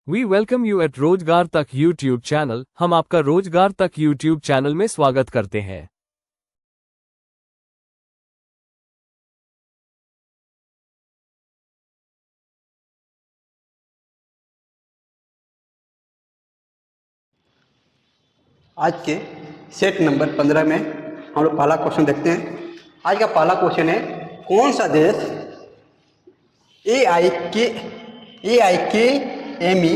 We welcome you eight रोजगार तक YouTube channel. हम आपका रोजगार तक यूट्यूब चैनल में स्वागत करते हैं। आज के सेट नंबर 15 में हम लोग पहला क्वेश्चन देखते हैं। आज का पहला क्वेश्चन है, कौन सा देश AIKME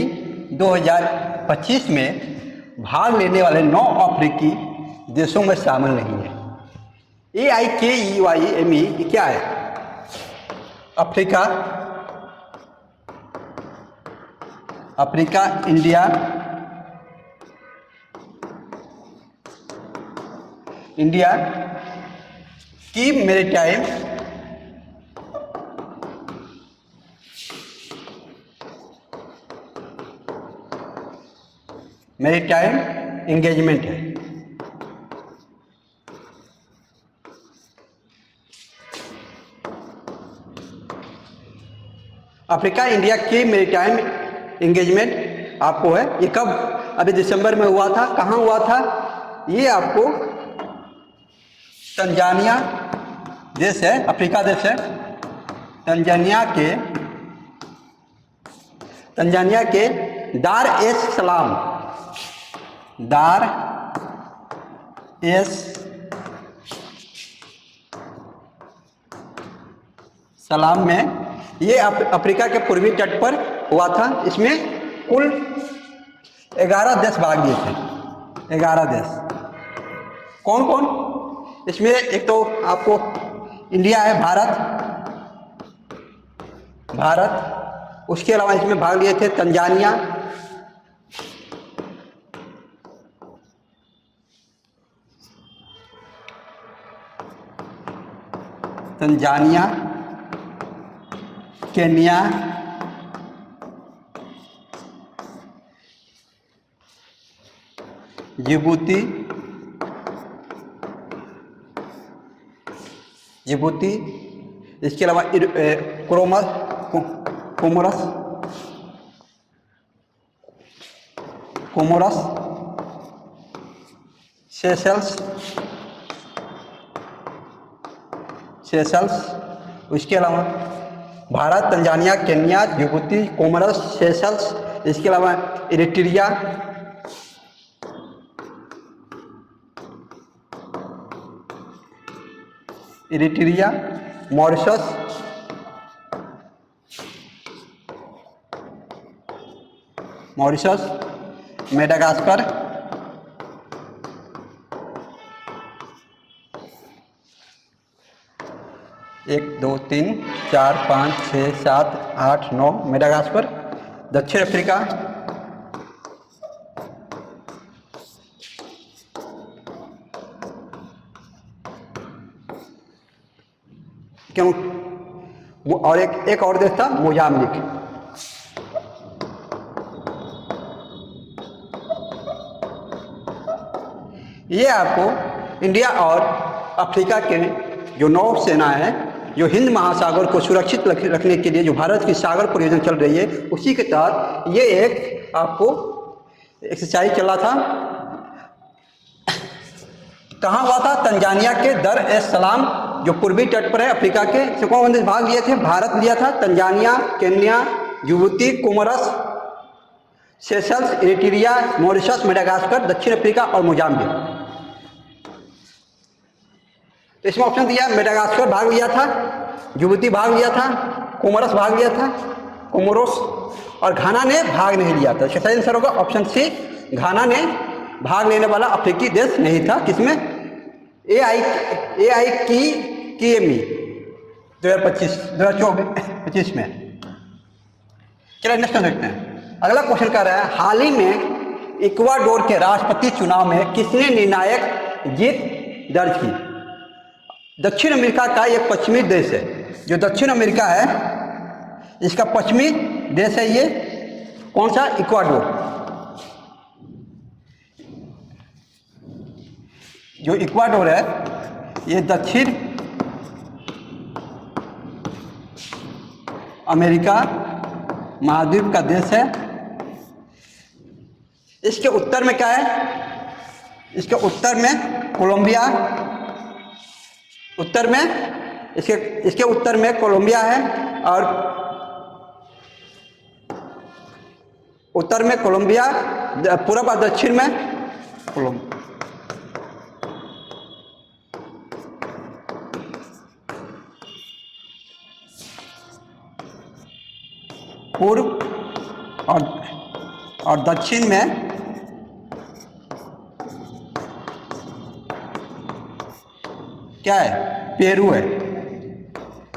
2025 में भाग लेने वाले 9 अफ्रीकी देशों में शामिल नहीं है। AIKME क्या है? अफ्रीका, इंडिया की मैरीटाइम एंगेजमेंट है। अफ्रीका इंडिया की मैरीटाइम एंगेजमेंट आपको है। ये कब? अभी दिसंबर में हुआ था। कहाँ हुआ था? ये आपको तंजानिया देश है, अफ्रीका देश है। तंजानिया के दार एस सलाम में ये अफ्रीका के पूर्वी तट पर हुआ था। इसमें कुल 11 देश भाग लिए थे। 11 देश कौन कौन? इसमें एक तो आपको इंडिया है, भारत। उसके अलावा इसमें भाग लिए थे तंजानिया, केन्या, जिबूती, इसके अलावा कोमोरस, सेशल्स। उसके अलावा Bharat, Tanzania, Kenya, Djibouti, Comoros, Seychelles. इसके अलावा इरिट्रिया, मॉरिशस, मेडागास्कर, एक दो तीन चार पाँच 6 7 8 9 मेडागास्कर। दक्षिण अफ्रीका, क्यों? और एक और देश था मोजाम्बिक। ये आपको इंडिया और अफ्रीका के जो नौसेना है, जो हिंद महासागर को सुरक्षित रखने के लिए जो भारत की सागर परियोजना चल रही है, उसी के तहत ये एक आपको एक्सरसाइज चला था। कहाँ हुआ था? तंजानिया के दर एस सलाम, जो पूर्वी तट पर है अफ्रीका के। से कौन देश भाग लिए थे? भारत लिया था। Tanzania, Kenya, Djibouti, Comoros, Seychelles, Eritrea, Mauritius, Madagascar, दक्षिण अफ्रीका और मोजाम्बिक। तो इसमें ऑप्शन दिया, मेडागास्कर भाग लिया था, जिबूती भाग लिया था, कोमोरस भाग लिया था, कोमोरोस, और घाना ने भाग नहीं लिया था। सही आंसर होगा ऑप्शन सी, घाना ने भाग लेने वाला अफ्रीकी देश नहीं था। किसमें? AIKME 2025 में। चलिए नेक्स्ट देखते हैं। अगला क्वेश्चन कर रहा है, हाल ही में इक्वाडोर के राष्ट्रपति चुनाव में किसने निर्णायक जीत दर्ज की? दक्षिण अमेरिका का एक पश्चिमी देश है। जो दक्षिण अमेरिका है, इसका पश्चिमी देश है ये। कौन सा? इक्वाडोर। जो इक्वाडोर है, ये दक्षिण अमेरिका महाद्वीप का देश है। इसके उत्तर में क्या है? इसके उत्तर में कोलंबिया, उत्तर में इसके उत्तर में कोलंबिया है, और उत्तर में कोलंबिया, पूर्व और दक्षिण में पूर्व और दक्षिण में क्या है? पेरू है,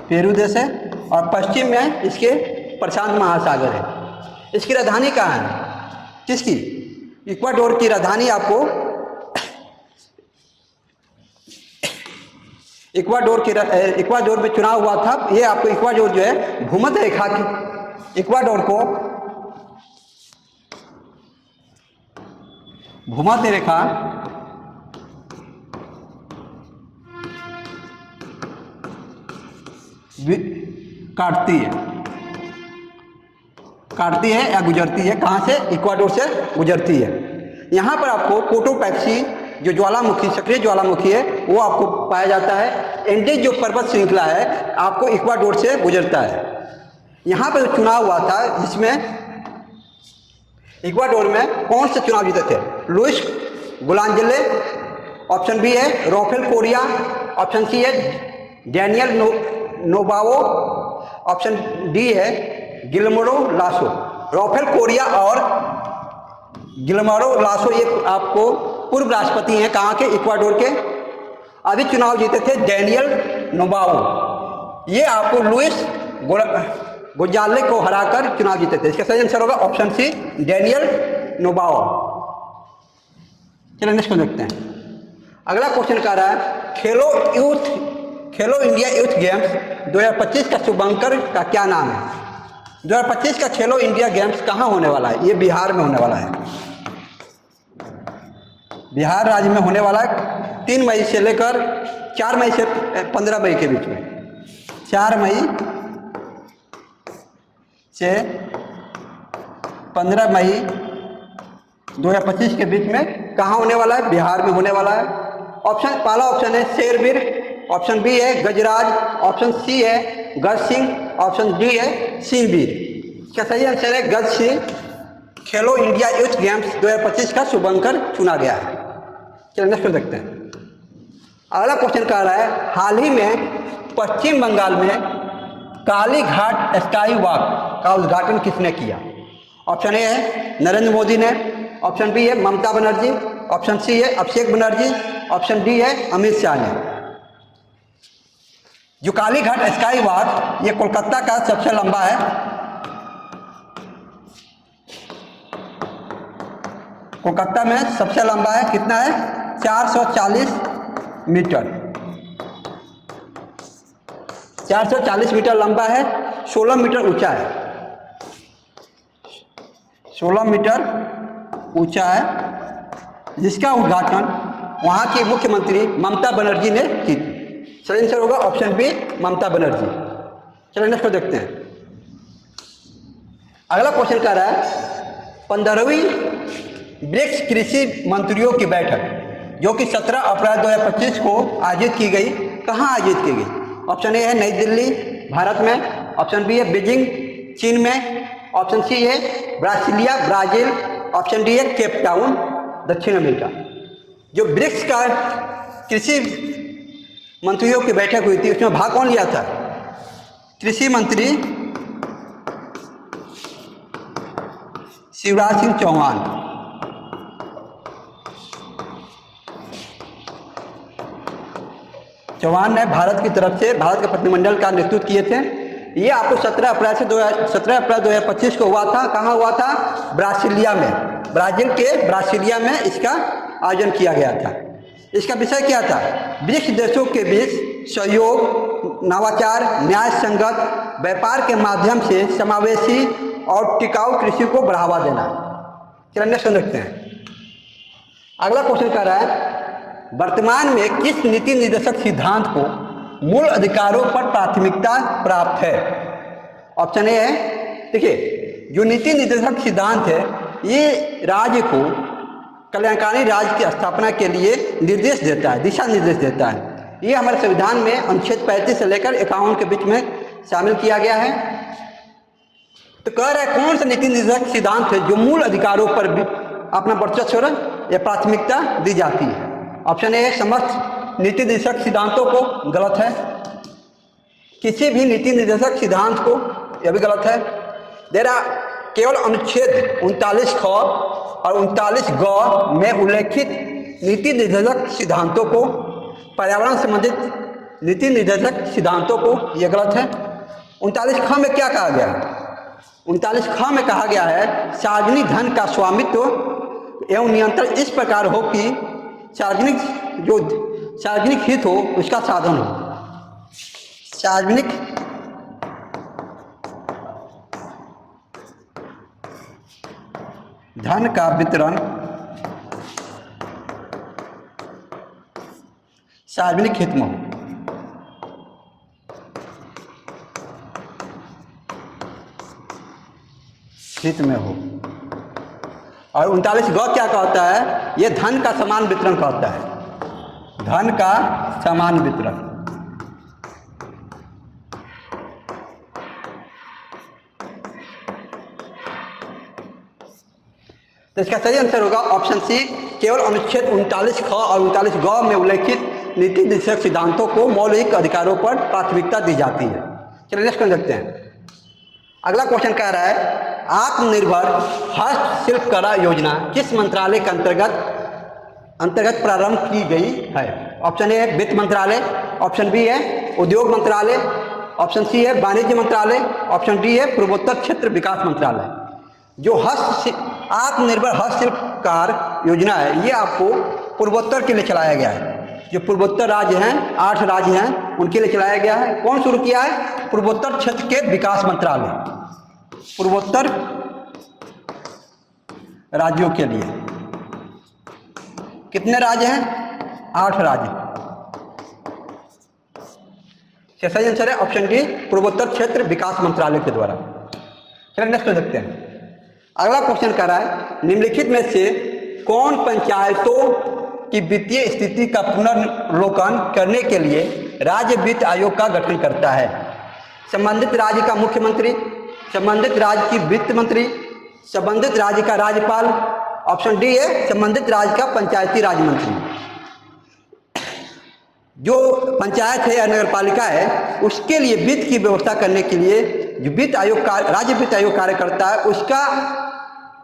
पेरू देश है, और पश्चिम में इसके प्रशांत महासागर है। इसकी राजधानी कहाँ है? किसकी? इक्वाडोर की राजधानी आपको इक्वाडोर में चुनाव हुआ था। ये आपको इक्वाडोर जो है भूमध्य रेखा की, इक्वाडोर को भूमध्य रेखा काटती है या गुजरती है। कहाँ से? इक्वाडोर से गुजरती है। यहाँ पर आपको कोटोपैक्सी जो ज्वालामुखी, सक्रिय ज्वालामुखी है, वो आपको पाया जाता है। एंडीज जो पर्वत श्रृंखला है आपको इक्वाडोर से गुजरता है। यहाँ पर चुनाव हुआ था जिसमें इक्वाडोर में कौन से चुनाव जीते थे? लुइस गुलांजेले, ऑप्शन बी है राफेल कोरिया, ऑप्शन सी है डैनियल नोबाओ, ऑप्शन डी है गिलर्मो लासो। राफेल कोरिया और गिलर्मो लासो ये आपको पूर्व राष्ट्रपति हैं। कहाँ के? इक्वाडोर के। अभी चुनाव जीते थे डैनियल नोबाओ। ये आपको लुइस गोंजाले को हराकर चुनाव जीते थे। इसका सही आंसर होगा ऑप्शन सी, डैनियल नोबाओ। चलिए नेक्स्ट क्वेश्चन देखते हैं। अगला क्वेश्चन कह रहा है खेलो इंडिया यूथ गेम्स 2025 का शुभांकर का क्या नाम है? 2025 का खेलो इंडिया गेम्स कहाँ होने वाला है? ये बिहार में होने वाला है। बिहार राज्य में होने वाला है 3 मई से लेकर 4 मई से 15 मई के बीच में। 4 मई से 15 मई 2025 के बीच में कहाँ होने वाला है? बिहार में होने वाला है। पहला ऑप्शन है शेरवीर, ऑप्शन बी है गजराज, ऑप्शन सी है गज सिंह, ऑप्शन डी है सिंहवीर। क्या सही आंसर है गज सिंह। खेलो इंडिया यूथ गेम्स 2025 का शुभांकर चुना गया है। चलिए नेक्स्ट देखते हैं। अगला क्वेश्चन कह रहा है हाल ही में पश्चिम बंगाल में काली घाट स्काई वॉक का उद्घाटन किसने किया? ऑप्शन ए है नरेंद्र मोदी ने, ऑप्शन बी है ममता बनर्जी, ऑप्शन सी है अभिषेक बनर्जी, ऑप्शन डी है अमित शाह ने। जो काली घाट स्काई वॉक ये कोलकाता का सबसे लंबा है। कोलकाता में सबसे लंबा है। कितना है? 440 मीटर। 440 मीटर लंबा है, 16 मीटर ऊंचा है। 16 मीटर ऊंचा है, जिसका उद्घाटन वहाँ की मुख्यमंत्री ममता बनर्जी ने की थी। सही आंसर होगा ऑप्शन बी, ममता बनर्जी। चलिए नेक्स्ट को देखते हैं। अगला क्वेश्चन कह रहा है 15वीं ब्रिक्स कृषि मंत्रियों की बैठक जो कि 17 अप्रैल 2025 को आयोजित की गई, कहाँ आयोजित की गई? ऑप्शन ए है नई दिल्ली भारत में, ऑप्शन बी है बीजिंग चीन में, ऑप्शन सी है ब्रासिलिया ब्राजील, ऑप्शन डी है केप टाउन दक्षिण अमेरिका। जो ब्रिक्स का कृषि मंत्रियों की बैठक हुई थी उसमें भाग कौन लिया था? कृषि मंत्री शिवराज सिंह चौहान। चौहान ने भारत की तरफ से भारत के प्रतिनिधिमंडल का नेतृत्व किए थे। ये आपको 17 अप्रैल 2025 को हुआ था। कहाँ हुआ था? ब्रासिलिया में, ब्राजील के ब्रासिलिया में इसका आयोजन किया गया था। इसका विषय क्या था? ब्रिक्स देशों के बीच सहयोग, नवाचार, न्याय संगत व्यापार के माध्यम से समावेशी और टिकाऊ कृषि को बढ़ावा देना। चलिए नेक्स्ट देखते हैं। अगला क्वेश्चन कह रहा है वर्तमान में किस नीति निर्देशक सिद्धांत को मूल अधिकारों पर प्राथमिकता प्राप्त है? ऑप्शन ए है, देखिए जो नीति निर्देशक सिद्धांत है ये राज्य को कल्याणकारी राज्य की स्थापना के लिए निर्देश देता है, दिशा निर्देश देता है। ये हमारे संविधान में अनुच्छेद 35 से लेकर 51 के बीच में शामिल किया गया है। तो कह रहा है कौन सा नीति निर्देशक सिद्धांत है जो मूल अधिकारों पर भी अपना वर्चस्व या प्राथमिकता दी जाती है। ऑप्शन ए, समस्त नीति निर्देशक सिद्धांतों को, गलत है। किसी भी नीति निर्देशक सिद्धांत को, यह भी गलत है। केवल अनुच्छेद 39 ख और 39 ग में उल्लेखित नीति निर्देशक सिद्धांतों को, पर्यावरण संबंधित नीति निर्देशक सिद्धांतों को, यह गलत है। 39 ख में क्या कहा गया है? 39 ख में कहा गया है सार्वजनिक धन का स्वामित्व एवं नियंत्रण इस प्रकार हो कि सार्वजनिक हित हो उसका साधन हो। सार्वजनिक धन का वितरण सार्वजनिक हित में हो। हित में हो। और 39 ग क्या कहता है? यह धन का समान वितरण कहता है। धन का समान वितरण। तो इसका सही आंसर होगा ऑप्शन सी, केवल अनुच्छेद 39 ख और 39 ग में उल्लेखित नीति निर्देशक सिद्धांतों को मौलिक अधिकारों पर प्राथमिकता दी जाती है। चलिए नेक्स्ट कर देखते हैं। अगला क्वेश्चन कह रहा है आत्मनिर्भर हस्तशिल्प कला योजना किस मंत्रालय के अंतर्गत प्रारंभ की गई है? ऑप्शन ए, वित्त मंत्रालय। ऑप्शन बी है उद्योग मंत्रालय। ऑप्शन सी है वाणिज्य मंत्रालय। ऑप्शन डी है पूर्वोत्तर क्षेत्र विकास मंत्रालय। जो आत्मनिर्भर हस्तशिल्पकार योजना है ये आपको पूर्वोत्तर के लिए चलाया गया है। जो पूर्वोत्तर राज्य हैं, 8 राज्य हैं, उनके लिए चलाया गया है। कौन शुरू किया है? पूर्वोत्तर क्षेत्र के विकास मंत्रालय। पूर्वोत्तर राज्यों के लिए कितने राज्य हैं? 8 राज्य। सही आंसर है ऑप्शन डी, पूर्वोत्तर क्षेत्र विकास मंत्रालय के द्वारा। चलिए नेक्स्ट देखते हैं। अगला क्वेश्चन कर रहा है निम्नलिखित में से कौन पंचायतों की वित्तीय स्थिति का पुनर्लोकन करने के लिए राज्य वित्त आयोग का गठन करता है? संबंधित राज्य का मुख्यमंत्री, संबंधित राज्य की वित्त मंत्री, संबंधित राज्य का राज्यपाल। ऑप्शन डी है संबंधित राज्य का पंचायती राज मंत्री। जो पंचायत है या नगर पालिका है उसके लिए वित्त की व्यवस्था करने के लिए जो वित्त आयोग का राज्य वित्त आयोग कार्य करता है उसका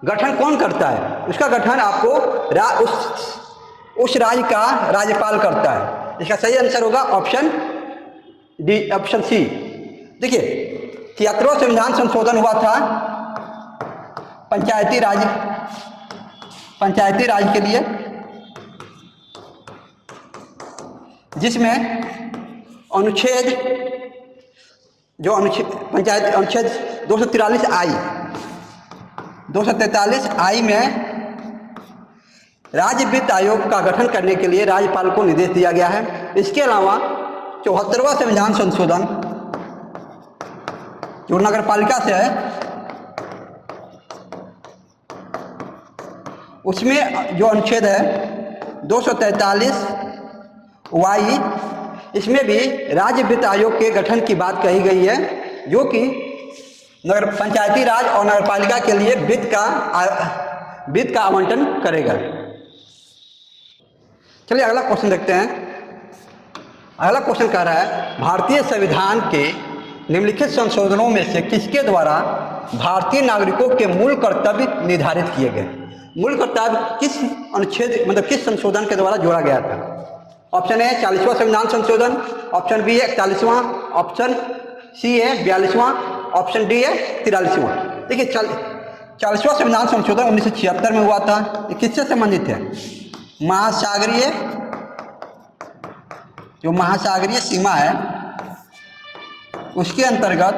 गठन कौन करता है? उसका गठन आपको उस राज्य का राज्यपाल करता है। इसका सही आंसर होगा ऑप्शन डी, ऑप्शन सी। देखिए 73वां संविधान संशोधन हुआ था पंचायती राज के लिए, जिसमें अनुच्छेद 243 आई में राज्य वित्त आयोग का गठन करने के लिए राज्यपाल को निर्देश दिया गया है। इसके अलावा 74वां संविधान संशोधन जो नगर पालिका से है उसमें जो अनुच्छेद है 243 वाई, इसमें भी राज्य वित्त आयोग के गठन की बात कही गई है जो कि नगर पंचायती राज और नगर पालिका के लिए वित्त का आवंटन करेगा। चलिए अगला क्वेश्चन देखते हैं। अगला क्वेश्चन कह रहा है भारतीय संविधान के निम्नलिखित संशोधनों में से किसके द्वारा भारतीय नागरिकों के मूल कर्तव्य निर्धारित किए गए? मूल कर्तव्य किस अनुच्छेद किस संशोधन के द्वारा जोड़ा गया था? ऑप्शन ए 40वां संविधान संशोधन, ऑप्शन बी है 41वां, ऑप्शन सी है 42वां, ऑप्शन डी है 43वां। देखिए 40वां संविधान संशोधन 1976 में हुआ था। ये किससे संबंधित है? महासागरीय सीमा है उसके अंतर्गत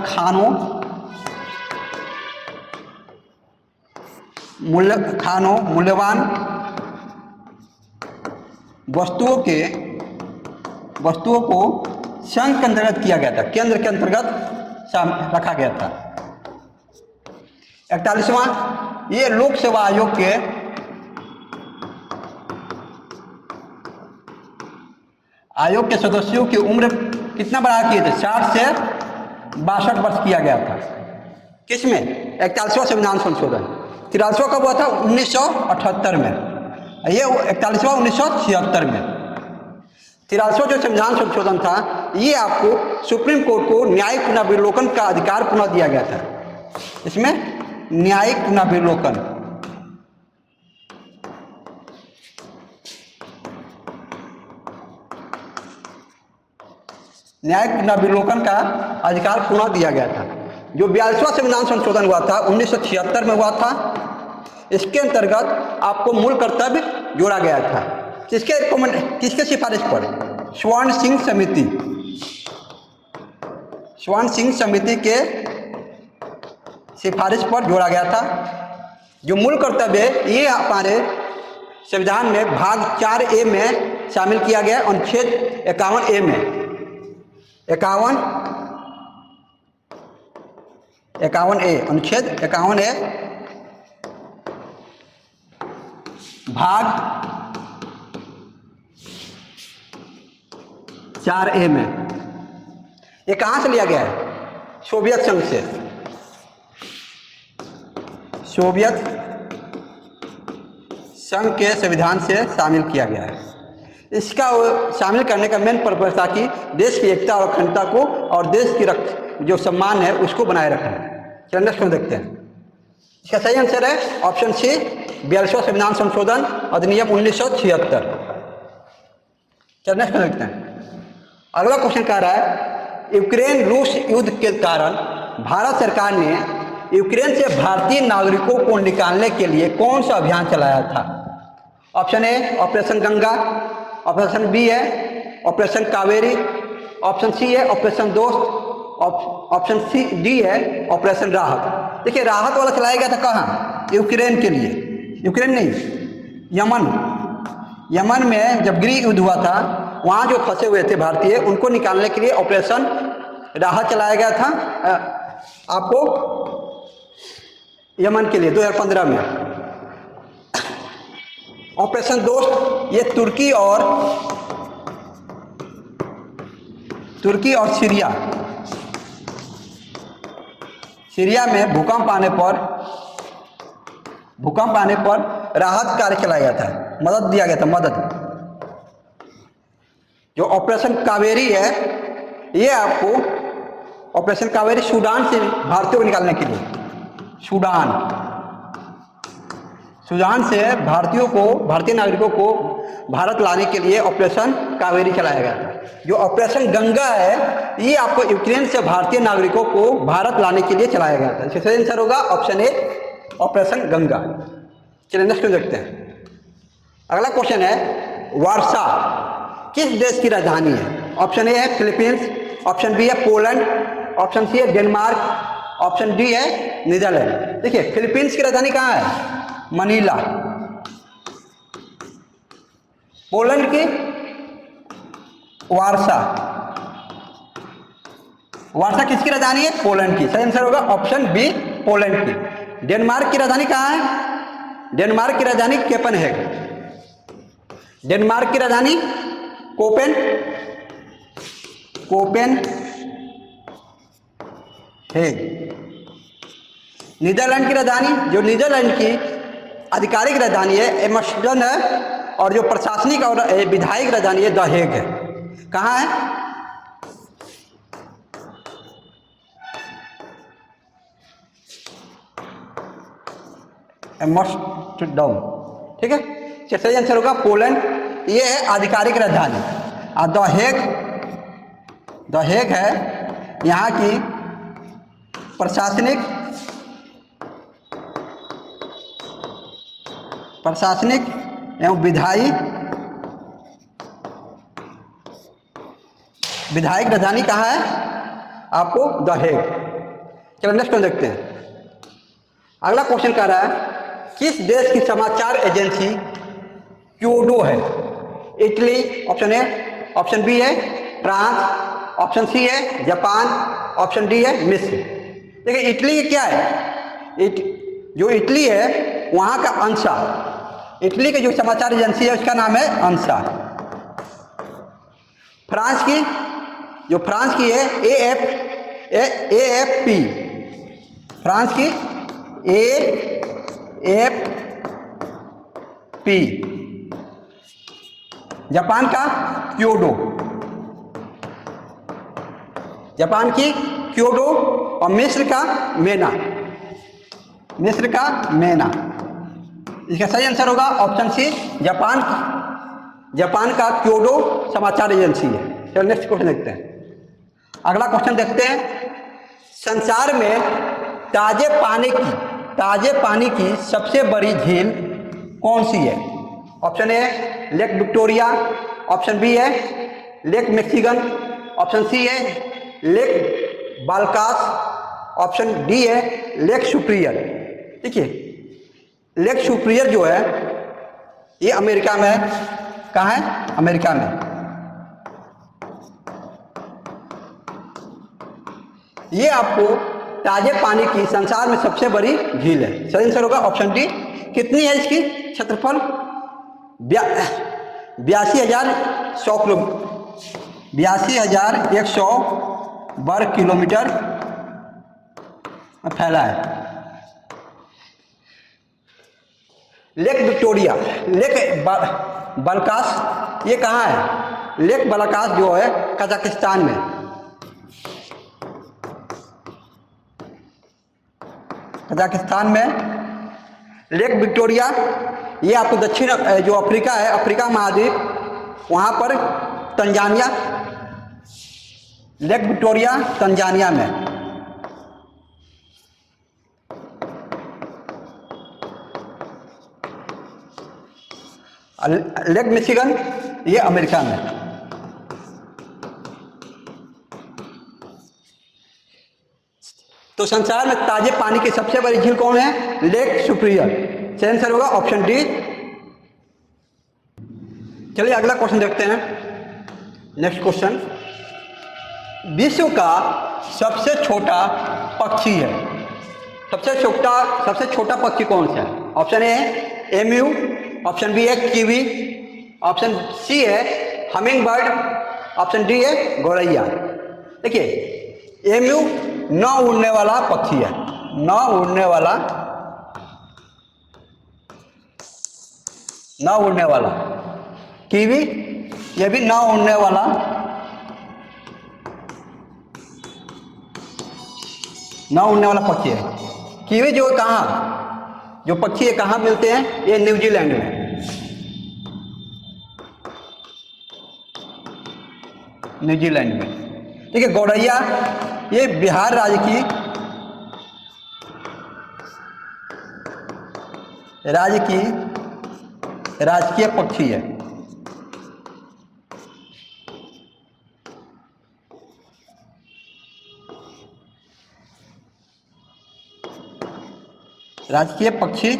खानों, मूल्यवान वस्तुओं को संघ के अंतर्गत किया गया था, केंद्र के अंतर्गत रखा गया था। 41वां, ये लोक सेवा आयोग के सदस्यों की उम्र कितना बढ़ा किए थे? 60 से 62 वर्ष किया गया था। किसमें? 41वां संविधान संशोधन। 43वां कब हुआ था? 1978 में। ये 41वां 1976 में। 43वां जो संविधान संशोधन था, ये आपको सुप्रीम कोर्ट को न्यायिक पुनर्विलोकन का अधिकार पुनः दिया गया था। इसमें न्यायिक पुनर्विलोकन, न्यायिक पुनर्विलोकन का अधिकार पुनः दिया गया था। जो 42वां संविधान संशोधन हुआ था 1976 में हुआ था। इसके अंतर्गत आपको मूल कर्तव्य जोड़ा गया था। किसके सिफारिश पर? स्वर्ण सिंह समिति, स्वर्ण सिंह समिति के सिफारिश पर जोड़ा गया था। जो मूल कर्तव्य है ये हमारे संविधान में भाग 4A में शामिल किया गया। अनुच्छेद 51A में 51A अनुच्छेद 51A भाग 4A में। ये कहाँ से लिया गया है? सोवियत संघ से। सोवियत संघ के संविधान से शामिल किया गया है। इसका शामिल करने का मेन पर्पस था कि देश की एकता और अखंडता को और देश की जो सम्मान है उसको बनाए रखना है। चलिए नेक्स्ट में देखते हैं। इसका सही आंसर है ऑप्शन सी, 42वां संविधान संशोधन अधिनियम 1976। चलिए नेक्स्ट में देखते हैं। अगला क्वेश्चन कह रहा है, यूक्रेन रूस युद्ध के कारण भारत सरकार ने यूक्रेन से भारतीय नागरिकों को निकालने के लिए कौन सा अभियान चलाया था? Option A operation Ganga, option B है ऑपरेशन कावेरी, ऑप्शन सी है ऑपरेशन दोस्त, ऑप्शन डी है ऑपरेशन राहत। देखिए राहत वाला चलाया गया था कहाँ? यूक्रेन के लिए। यूक्रेन नहीं, यमन में जब गृह युद्ध हुआ था वहाँ जो फंसे हुए थे भारतीय, उनको निकालने के लिए ऑपरेशन राहत चलाया गया था आपको यमन के लिए 2015 में। ऑपरेशन दोस्त ये तुर्की और सीरिया में भूकंप आने पर राहत कार्य चलाया गया था, मदद दिया गया था, मदद। जो ऑपरेशन कावेरी है ये आपको ऑपरेशन कावेरी सूडान से भारतीयों को निकालने के लिए, सूडान से भारतीय नागरिकों को भारत लाने के लिए ऑपरेशन कावेरी चलाया गया था। जो ऑपरेशन गंगा है ये आपको यूक्रेन से भारतीय नागरिकों को भारत लाने के लिए चलाया गया था। इसका सही आंसर होगा ऑप्शन ए ऑपरेशन गंगा। चलिए नेक्स्ट क्वेश्चन देखते हैं। अगला क्वेश्चन है, वार्सा किस देश की राजधानी है? ऑप्शन ए है फिलीपींस, ऑप्शन बी है पोलैंड, ऑप्शन सी है डेनमार्क, ऑप्शन डी है नीदरलैंड। देखिए फिलीपींस की राजधानी कहाँ है? मनीला। पोलैंड की वार्सा किसकी राजधानी है? पोलैंड की। सही आंसर होगा ऑप्शन बी पोलैंड की। डेनमार्क की राजधानी कहाँ है? डेनमार्क की राजधानी कोपेनहेग। डेनमार्क की राजधानी कोपेनहेग। नीदरलैंड की राजधानी, जो नीदरलैंड की आधिकारिक राजधानी है एम्स्टर्डम है, और जो प्रशासनिक और विधायिक राजधानी है द हेग है। कहाँ है? एम्स्टर्डम। ठीक है, सही आंसर होगा पोलैंड। ये है आधिकारिक राजधानी। और द हेग है यहाँ की प्रशासनिक एवं विधायिक राजधानी कहाँ है आपको? The Hague. चलो नेक्स्ट क्वेश्चन देखते हैं। अगला क्वेश्चन कह रहा है, किस देश की समाचार एजेंसी क्योडो है? Italy, option A, option B है फ्रांस, ऑप्शन सी है जापान, ऑप्शन डी है मिस्र। देखिए इटली क्या है, जो इटली है वहाँ का अंसा, इटली की जो समाचार एजेंसी है उसका नाम है अंसा। फ्रांस की, जो फ्रांस की है AFP, फ्रांस की AFP। जापान का क्योडो, जापान की क्योडो, और मिस्र का मेना, मिस्र का मेना। इसका सही आंसर होगा ऑप्शन सी जापान, जापान का क्योडो समाचार एजेंसी है। चलो नेक्स्ट क्वेश्चन देखते हैं। अगला क्वेश्चन देखते हैं, संसार में ताजे पानी की सबसे बड़ी झील कौन सी है? Option A Lake Victoria, option B है लेक मिशिगन, ऑप्शन सी है लेक बालकास, ऑप्शन डी है लेक सुप्रियर। देखिए लेक सुप्रियर जो है ये अमेरिका में है। कहाँ है? अमेरिका में। ये आपको ताजे पानी की संसार में सबसे बड़ी झील है। सही आंसर होगा ऑप्शन डी। कितनी है इसकी क्षेत्रफल? 82,100 वर्ग किलोमीटर फैला है। लेक विक्टोरिया, लेक बालकास ये कहाँ है? लेक बालकास जो है कजाकिस्तान में। कजाकिस्तान में लेक विक्टोरिया ये आपको दक्षिण जो अफ्रीका है, अफ्रीका महाद्वीप, वहाँ पर तंजानिया, लेक विक्टोरिया तंजानिया में। लेक मिशिगन ये अमेरिका में। तो संसार में ताजे पानी की सबसे बड़ी झील कौन है? Lake superior. सही आंसर होगा ऑप्शन डी। चलिए अगला क्वेश्चन देखते हैं। नेक्स्ट क्वेश्चन, विश्व का सबसे छोटा पक्षी है, सबसे छोटा पक्षी कौन सा है? ऑप्शन ए है एम्यू, ऑप्शन बी है कीवी, ऑप्शन सी है हमिंग बर्ड, ऑप्शन डी है गौरैया। देखिए एम्यू न उड़ने वाला पक्षी है, न उड़ने वाला। कीवी ये भी न उड़ने वाला, पक्षी है। कीवी जो पक्षी है कहाँ मिलते हैं? ये न्यूजीलैंड में। न्यूजीलैंड में। ठीक है, गौरैया ये बिहार राज्य की राजकीय पक्षी है। राजकीय पक्षी,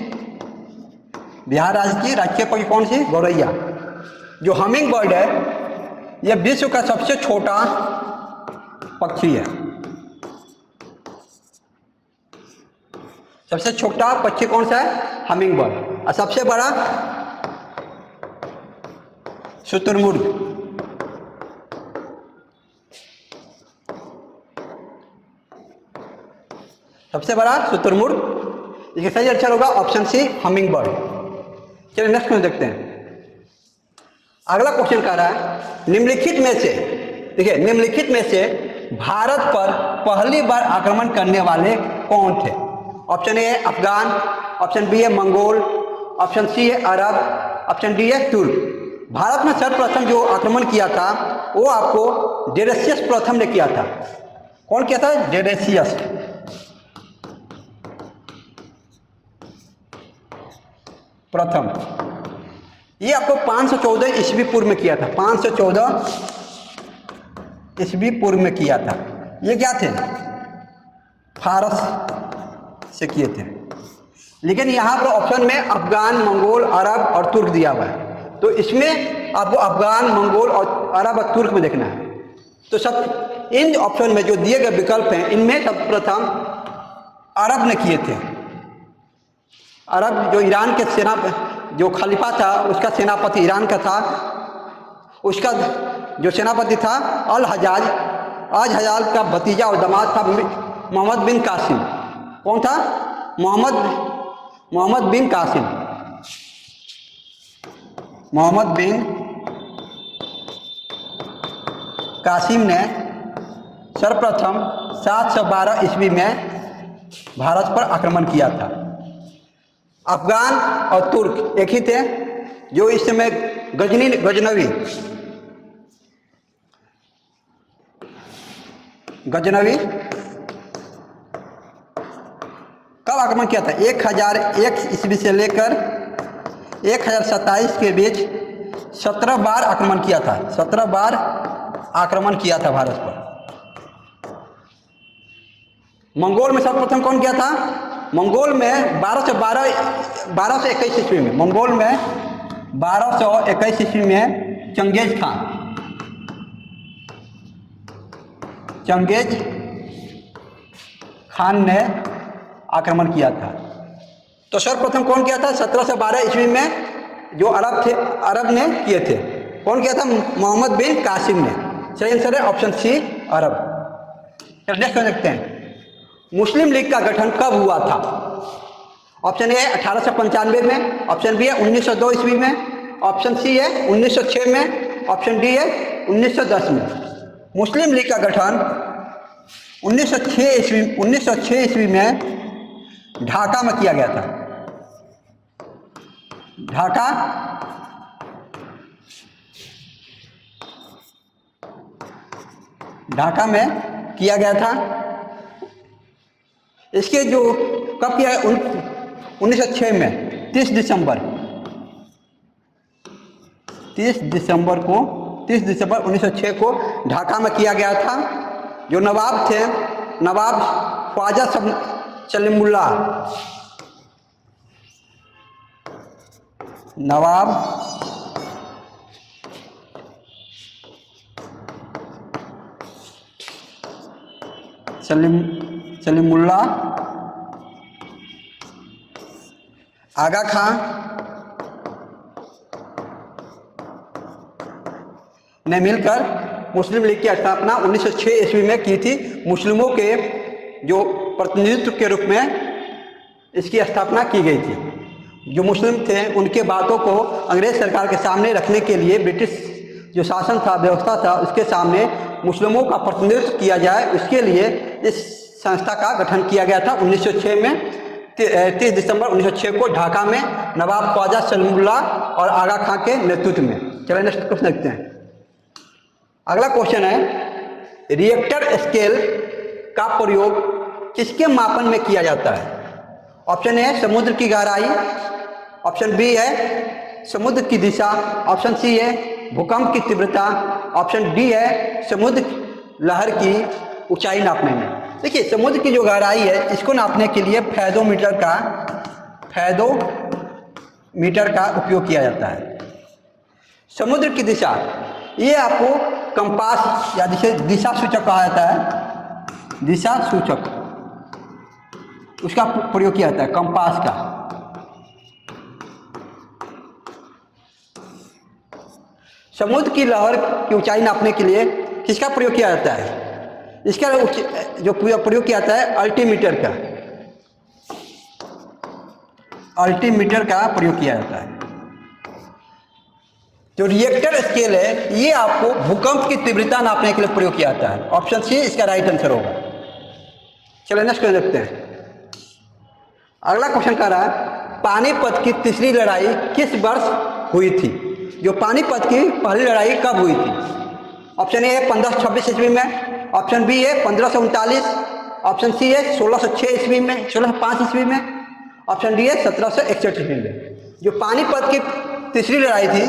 बिहार राज्य की राजकीय पक्षी कौन सी? गौरैया। जो हमिंग बर्ड है यह विश्व का सबसे छोटा पक्षी है। सबसे छोटा पक्षी कौन सा है? Humming bird. और सबसे बड़ा शुतुरमुर्ग। सबसे बड़ा शुतुरमुर्ग। इसका सही आंसर होगा ऑप्शन सी हमिंग बर्ड। चलिए नेक्स्ट क्वेश्चन देखते हैं। अगला क्वेश्चन कह रहा है निम्नलिखित में से भारत पर पहली बार आक्रमण करने वाले कौन थे? ऑप्शन ए है अफगान, ऑप्शन बी है मंगोल, ऑप्शन सी है अरब, ऑप्शन डी है तुर्क। भारत में सर्वप्रथम जो आक्रमण किया था वो आपको डेरेसियस प्रथम ने किया था। कौन किया था? डेरेसियस प्रथम। ये आपको 514 ईस्वी पूर्व में किया था। 514 ईस्वी पूर्व में किया था। ये क्या थे? फारस से किए थे। लेकिन यहाँ पर ऑप्शन में अफगान, मंगोल, अरब और तुर्क दिया हुआ है, तो इसमें आपको अफगान, मंगोल और अरब और तुर्क में देखना है। तो सब इन ऑप्शन में जो दिए गए विकल्प हैं इनमें सर्वप्रथम अरब ने किए थे। अरब जो ईरान के सेना जो खलीफा था उसका सेनापति ईरान का था, उसका जो सेनापति था अल हजाज का भतीजा और दामाद था मोहम्मद बिन कासिम। कौन था? मोहम्मद बिन कासिम। मोहम्मद बिन कासिम ने सर्वप्रथम 712 ईस्वी में भारत पर आक्रमण किया था। अफगान और तुर्क एक ही थे जो इस समय गजनवी कब आक्रमण किया था? 1001 ईस्वी से लेकर 1027 के बीच 17 बार आक्रमण किया था। 17 बार आक्रमण किया था भारत पर। मंगोल में सर्वप्रथम कौन किया था? मंगोल में 1221 ईस्वी में, मंगोल में 1221 ईस्वी में चंगेज खान ने आक्रमण किया था। तो सर्वप्रथम कौन किया था? 1712 ईस्वी में जो अरब ने किए थे। कौन किया था? मोहम्मद बिन कासिम ने। सही आंसर है ऑप्शन सी, अरब। नेक्स्ट देखते हैं, मुस्लिम लीग का गठन कब हुआ था? ऑप्शन ए है 1895 में, ऑप्शन बी है 1902 ईस्वी में, ऑप्शन सी है 1906 में, ऑप्शन डी है 1910 में। मुस्लिम लीग का गठन 1906 ईस्वी में ढाका में किया गया था। ढाका में किया गया था। इसके जो कब किया है? 1906 में 30 दिसंबर 1906 को ढाका में किया गया था। जो नवाब थे, नवाब ख्वाजा सलीमुल्लाह, नवाब सलीमुल्लाह आगा खां ने मिलकर मुस्लिम लीग की स्थापना 1906 ईस्वी में की थी। मुस्लिमों के जो प्रतिनिधित्व के रूप में इसकी स्थापना की गई थी। जो मुस्लिम थे उनके बातों को अंग्रेज सरकार के सामने रखने के लिए ब्रिटिश जो शासन था, व्यवस्था था, उसके सामने मुस्लिमों का प्रतिनिधित्व किया जाए, उसके लिए इस संस्था का गठन किया गया था 1906 में। 30 दिसंबर 1906 को ढाका में नवाब ख्वाजा सलीमुल्लाह और आगा खां के नेतृत्व में। चलिए नेक्स्ट क्वेश्चन देखते हैं। अगला क्वेश्चन है, रिएक्टर स्केल का प्रयोग किसके मापन में किया जाता है? ऑप्शन ए है समुद्र की गहराई, ऑप्शन बी है समुद्र की दिशा, ऑप्शन सी है भूकंप की तीव्रता, ऑप्शन डी है समुद्र लहर की ऊंचाई नापने में। देखिए, समुद्र की जो गहराई है इसको नापने के लिए फैदोमीटर का उपयोग किया जाता है। समुद्र की दिशा, ये आपको कंपास या जिसे दिशा सूचक कहा जाता है, दिशा सूचक, उसका प्रयोग किया जाता है, कंपास का। समुद्र की लहर की ऊंचाई नापने के लिए किसका प्रयोग किया जाता है? इसका जो प्रयोग किया जाता है अल्टीमीटर का प्रयोग किया जाता है। जो रिएक्टर स्केल है ये आपको भूकंप की तीव्रता नापने के लिए प्रयोग किया जाता है। ऑप्शन सी इसका राइट आंसर होगा। चलिए नेक्स्ट क्वेश्चन देखते हैं। अगला क्वेश्चन कह रहा है, पानीपत की तीसरी लड़ाई किस वर्ष हुई थी? जो पानीपत की पहली लड़ाई कब हुई थी? ऑप्शन ए है 1526 ईस्वी में, ऑप्शन बी है 1539, ऑप्शन सी है 1606 ईस्वी में, 1605 ईस्वी में, ऑप्शन डी है 1761 ईस्वी में। जो पानीपत की तीसरी लड़ाई थी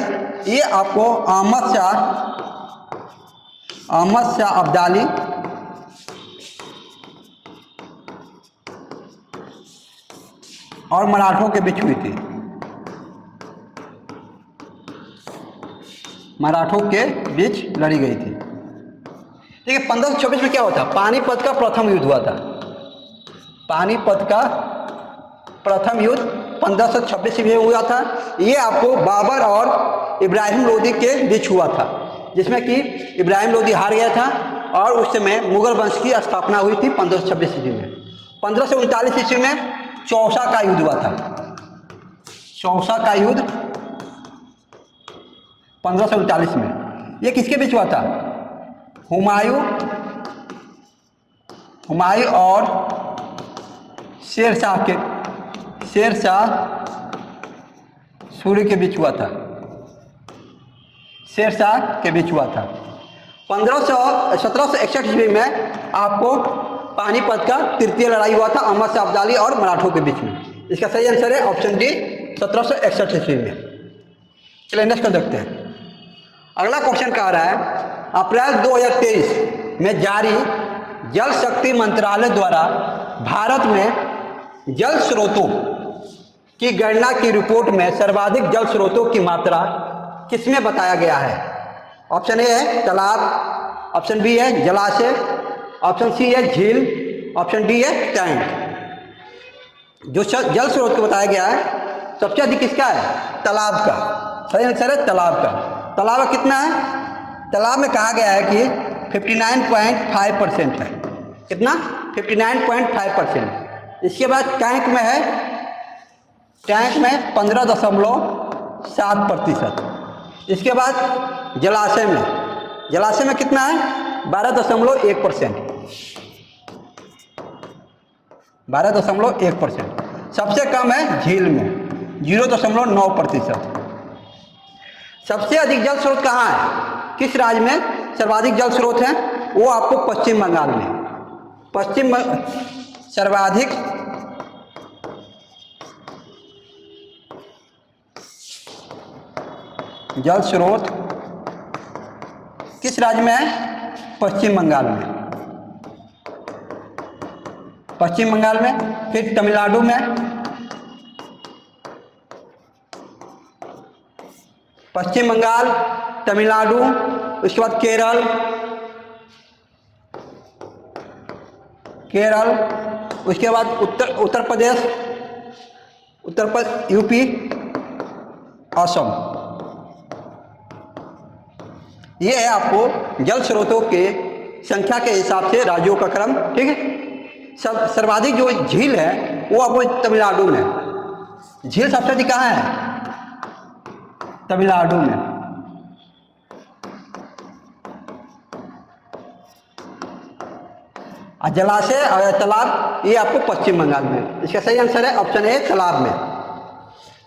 ये आपको अहमद शाह अब्दाली और मराठों के बीच हुई थी। मराठों के बीच लड़ी गई थी। ठीक है, 1526 में क्या हुआ था? पानीपत का प्रथम युद्ध हुआ था। पानीपत का प्रथम युद्ध 1526 में हुआ था। ये आपको बाबर और इब्राहिम लोदी के बीच हुआ था, जिसमें कि इब्राहिम लोदी हार गया था और उस समय मुगल वंश की स्थापना हुई थी 1526 ईस्वी में। 1539 ईस्वी में चौसा का युद्ध हुआ था। चौसा का युद्ध 1539 में। ये किसके बीच हुआ था? हुमायूं और शेरशाह सूरी के बीच हुआ था। शेरशाह के बीच हुआ था। 1761 ईस्वी में आपको पानीपत का तृतीय लड़ाई हुआ था अहमद शाह अब्दाली और मराठों के बीच में। इसका सही आंसर है ऑप्शन डी, 1761 ईस्वी में। चलिए नेक्स्ट कर देखते हैं। अगला क्वेश्चन कह रहा है, अप्रैल 2023 में जारी जल शक्ति मंत्रालय द्वारा भारत में जल स्रोतों की गणना की रिपोर्ट में सर्वाधिक जल स्रोतों की मात्रा किसमें बताया गया है? ऑप्शन ए है तालाब, ऑप्शन बी है जलाशय, ऑप्शन सी है झील, ऑप्शन डी है टैंक। जो जल स्रोत को बताया गया है सबसे अधिक किसका है? तालाब का। सही आंसर है तालाब का। तालाब का कितना है? तालाब में कहा गया है कि 59.5% है। कितना? 59.5%। इसके बाद टैंक में है, टैंक में 15.7%। इसके बाद जलाशय में कितना है? 12.1%। 12.1%। सबसे कम है झील में 0.9%। सबसे अधिक जल स्रोत कहाँ है? किस राज्य में सर्वाधिक जल स्रोत है? वो आपको पश्चिम बंगाल में। सर्वाधिक जल स्रोत किस राज्य में है? पश्चिम बंगाल में। पश्चिम बंगाल में, फिर तमिलनाडु में, पश्चिम बंगाल, तमिलनाडु, उसके बाद केरल, उसके बाद उत्तर प्रदेश, यूपी, असम। ये है आपको जल स्रोतों के संख्या के हिसाब से राज्यों का क्रम। ठीक है, सर्वाधिक जो झील है वो आपको तमिलनाडु में। झील सबसे अधिक कहाँ है? तमिलनाडु में। और जलाशय और तालाब ये आपको पश्चिम बंगाल में। इसका सही आंसर है ऑप्शन ए, तालाब में।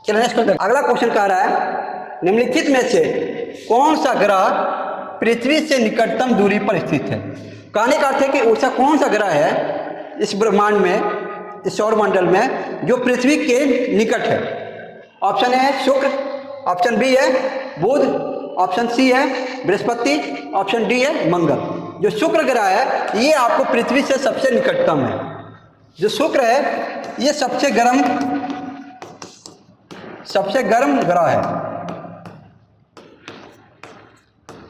चलिए नेक्स्ट क्वेश्चन। अगला क्वेश्चन कह रहा है, निम्नलिखित में से कौन सा ग्रह पृथ्वी से निकटतम दूरी पर स्थित है? कहने का अर्थ है कि ऐसा कौन सा ग्रह है इस ब्रह्मांड में, इस सौरमंडल में, जो पृथ्वी के निकट है? ऑप्शन ए है शुक्र, ऑप्शन बी है बुध, ऑप्शन सी है बृहस्पति, ऑप्शन डी है मंगल। जो शुक्र ग्रह है ये आपको पृथ्वी से सबसे निकटतम है। जो शुक्र है ये सबसे गर्म ग्रह है।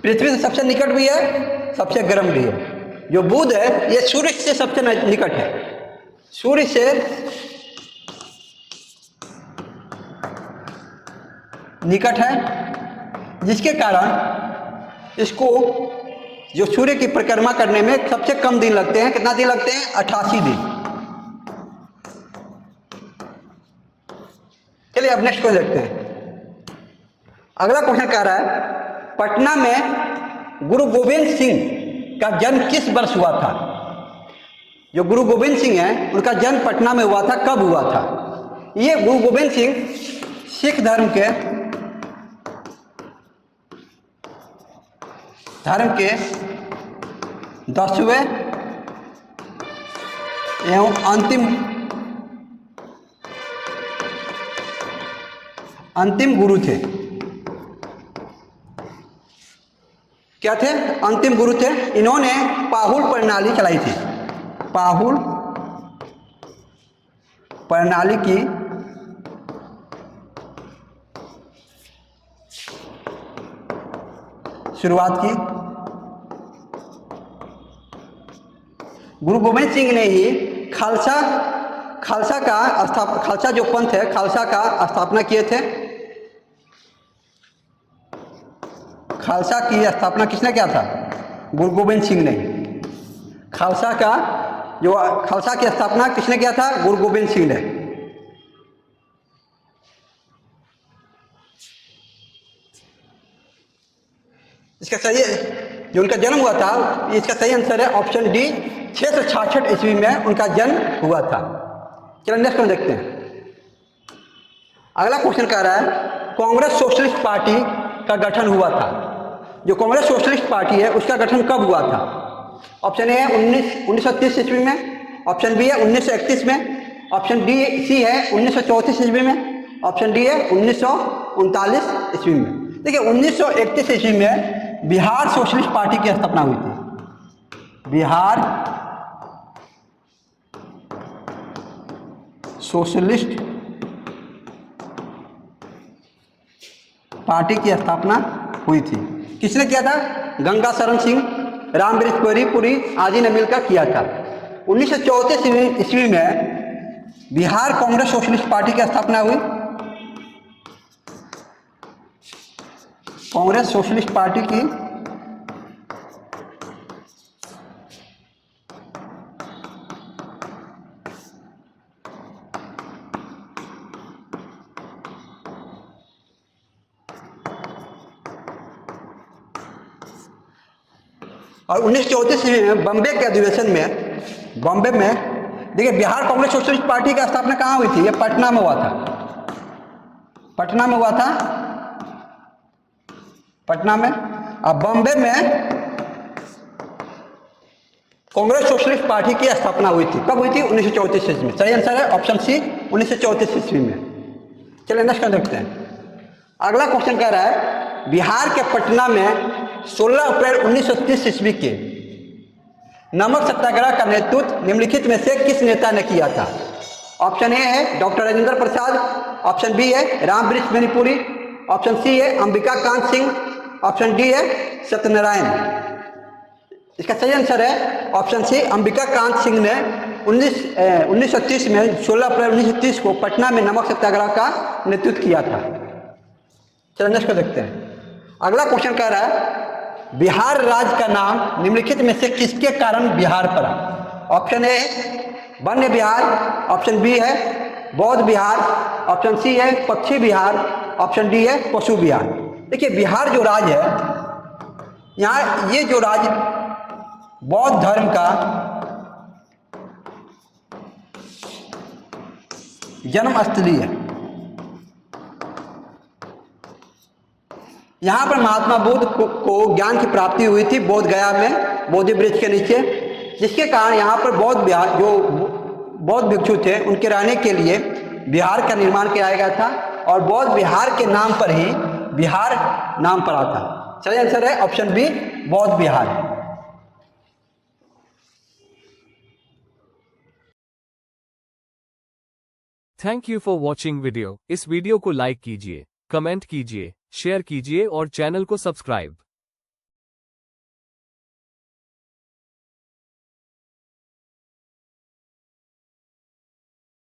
पृथ्वी से सबसे निकट भी है, सबसे गर्म भी है। जो बुध है ये सूर्य से सबसे निकट है, सूर्य से निकट है, जिसके कारण इसको जो सूर्य की परिक्रमा करने में सबसे कम दिन लगते हैं। कितना दिन लगते हैं? 88 दिन। चलिए अब नेक्स्ट क्वेश्चन देखते हैं। अगला क्वेश्चन कह रहा है, पटना में गुरु गोविंद सिंह का जन्म किस वर्ष हुआ था? जो गुरु गोविंद सिंह हैं उनका जन्म पटना में हुआ था, कब हुआ था? ये गुरु गोविंद सिंह सिख धर्म के 10वें एवं अंतिम गुरु थे। क्या थे? अंतिम गुरु थे। इन्होंने पाहुल प्रणाली चलाई थी। पाहुल प्रणाली की शुरुआत की। गुरु गोविंद सिंह ने ही खालसा जो पंथ है, खालसा का स्थापना किए थे। खालसा की स्थापना किसने किया था? गुरु गोविंद सिंह ने। खालसा की स्थापना किसने किया था? गुरु गोविंद सिंह ने। इसका सही जो उनका जन्म हुआ था, इसका सही आंसर है ऑप्शन डी, 666 ईस्वी में उनका जन्म हुआ था। चलो नेक्स्ट क्वेश्चन देखते हैं। अगला क्वेश्चन कह रहा है कांग्रेस सोशलिस्ट पार्टी का गठन हुआ था। जो कांग्रेस सोशलिस्ट पार्टी है उसका गठन कब हुआ था? ऑप्शन ए है 1930 ईस्वी में, ऑप्शन बी है 1931 में, ऑप्शन सी है 1934 ईस्वी में, ऑप्शन डी है 1939 ईस्वी में। देखिए 1931 ईस्वी में बिहार सोशलिस्ट पार्टी की स्थापना हुई थी। बिहार सोशलिस्ट पार्टी की स्थापना हुई थी। किसने किया था? गंगा शरण सिंह, रामवृक्ष पुरी आदि ने मिलकर किया था। 1934 ईस्वी में बिहार कांग्रेस सोशलिस्ट पार्टी की स्थापना हुई। कांग्रेस सोशलिस्ट पार्टी की और 1934 में बॉम्बे के अधिवेशन में, बॉम्बे में देखिए बिहार कांग्रेस सोशलिस्ट पार्टी की स्थापना कहाँ हुई थी? ये पटना में हुआ था। पटना में हुआ था, पटना में। अब बॉम्बे में कांग्रेस सोशलिस्ट पार्टी की स्थापना हुई थी। कब हुई थी? 1934 ईस्वी में। सही आंसर है ऑप्शन सी, 1934 ईस्वी में। चलिए नेक्स्ट देखते हैं। अगला क्वेश्चन कह रहा है बिहार के पटना में 16 अप्रैल 1930 ईस्वी के नमक सत्याग्रह का नेतृत्व निम्नलिखित में से किस नेता ने किया था? ऑप्शन ए है doctor Rajendra Prasad, option B है रामवृक्ष मणिपुरी, ऑप्शन सी है अंबिका कांत सिंह, ऑप्शन डी है सत्यनारायण। इसका सही आंसर है ऑप्शन सी, अंबिका कांत सिंह ने 1930 में 16 अप्रैल 1930 को पटना में नमक सत्याग्रह का नेतृत्व किया था। चलो नेक्स्ट को देखते हैं। अगला क्वेश्चन कह रहा है बिहार राज्य का नाम निम्नलिखित में से किसके कारण बिहार पड़ा? ऑप्शन ए वन्य बिहार, ऑप्शन बी है बौद्ध बिहार, ऑप्शन सी है पक्षी बिहार, ऑप्शन डी है पशु बिहार। देखिए बिहार जो राज्य है, यहाँ ये जो राज्य बौद्ध धर्म का जन्मस्थली है। यहाँ पर महात्मा बुद्ध को ज्ञान की प्राप्ति हुई थी बोध गया में, बोधि वृक्ष के नीचे, जिसके कारण यहाँ पर बौद्ध बिहार जो बौद्ध भिक्षु थे उनके रहने के लिए बिहार का निर्माण किया गया था और बौद्ध बिहार के नाम पर ही बिहार नाम पड़ा था। सही आंसर है ऑप्शन बी, बौद्ध Bihar. Thank you for watching video. इस वीडियो को लाइक कीजिए, कमेंट कीजिए, शेयर कीजिए और चैनल को सब्सक्राइब